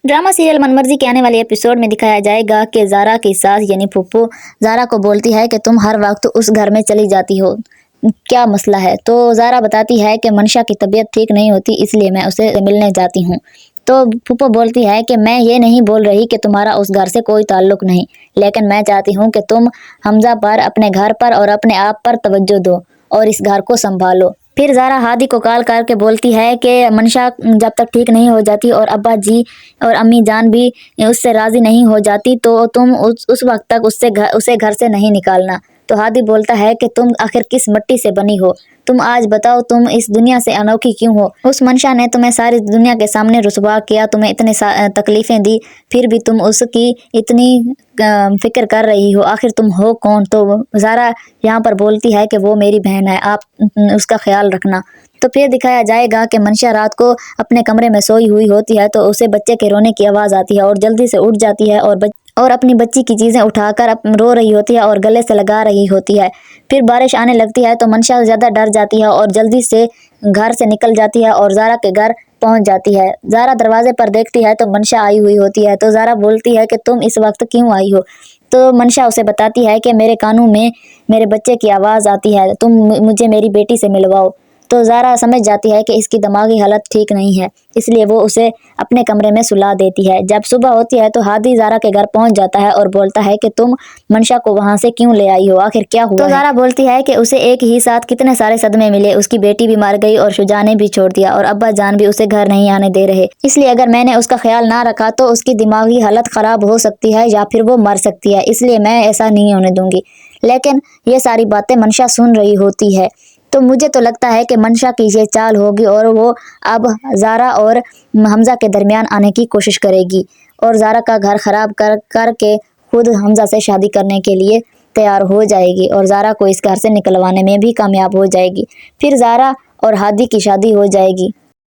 Drama serial मनमर्जी के आने वाले एपिसोड में दिखाया जाएगा कि ज़ारा की सास यानी फूफो ज़ारा को बोलती है कि तुम हर वक्त उस घर में चली जाती हो, क्या मसला है। तो ज़ारा बताती है कि मनशा की तबीयत ठीक नहीं होती, इसलिए मैं उसे मिलने जाती हूँ। तो फूफो बोलती है कि मैं ये नहीं बोल रही कि तुम्हारा उस घर से कोई ताल्लुक नहीं, लेकिन मैं चाहती हूँ कि तुम हमजा पर, अपने घर पर और अपने आप पर तवज्जो दो और इस घर को संभालो। फिर ज़ारा हादी को कॉल करके बोलती है कि मनशा जब तक ठीक नहीं हो जाती और अब्बा जी और अम्मी जान भी उससे राज़ी नहीं हो जाती तो तुम उस वक्त तक उसे घर से नहीं निकालना। तो हादी बोलता है कि तुम आखिर किस मिट्टी से बनी हो, तुम आज बताओ, तुम इस दुनिया से अनोखी क्यों हो। उस मनशा ने तुम्हें सारी दुनिया के सामने रुसवा किया, तुम्हें इतने तकलीफ़ें दी, फिर भी तुम उसकी इतनी फिक्र कर रही हो, आखिर तुम हो कौन। तो ज़ारा यहाँ पर बोलती है कि वो मेरी बहन है, आप उसका ख्याल रखना। तो फिर दिखाया जाएगा कि मनशा रात को अपने कमरे में सोई हुई होती है तो उसे बच्चे के रोने की आवाज़ आती है और जल्दी से उठ जाती है और अपनी बच्ची की चीज़ें उठाकर रो रही होती है और गले से लगा रही होती है। फिर बारिश आने लगती है तो मनशा ज़्यादा डर जाती है और जल्दी से घर से निकल जाती है और ज़ारा के घर पहुंच जाती है। ज़ारा दरवाजे पर देखती है तो मनशा आई हुई होती है। तो ज़ारा बोलती है कि तुम इस वक्त क्यों आई हो। तो मनशा उसे बताती है कि मेरे कानों में मेरे बच्चे की आवाज़ आती है, तुम मुझे मेरी बेटी से मिलवाओ। तो ज़ारा समझ जाती है कि इसकी दिमागी हालत ठीक नहीं है, इसलिए वो उसे अपने कमरे में सुला देती है। जब सुबह होती है तो हादी ज़ारा के घर पहुंच जाता है और बोलता है कि तुम मनशा को वहां से क्यों ले आई हो, आखिर क्या हुआ। तो ज़ारा बोलती है कि उसे एक ही साथ कितने सारे सदमे मिले, उसकी बेटी भी मर गई और शुजा ने भी छोड़ दिया और अब्बा जान भी उसे घर नहीं आने दे रहे, इसलिए अगर मैंने उसका ख्याल ना रखा तो उसकी दिमागी हालत ख़राब हो सकती है या फिर वो मर सकती है, इसलिए मैं ऐसा नहीं होने दूंगी। लेकिन ये सारी बातें मनशा सुन रही होती है। तो मुझे तो लगता है कि मनशा की ये चाल होगी और वो अब ज़ारा और हमजा के दरमियान आने की कोशिश करेगी और ज़ारा का घर ख़राब करके खुद हमजा से शादी करने के लिए तैयार हो जाएगी और ज़ारा को इस घर से निकलवाने में भी कामयाब हो जाएगी। फिर ज़ारा और हादी की शादी हो जाएगी।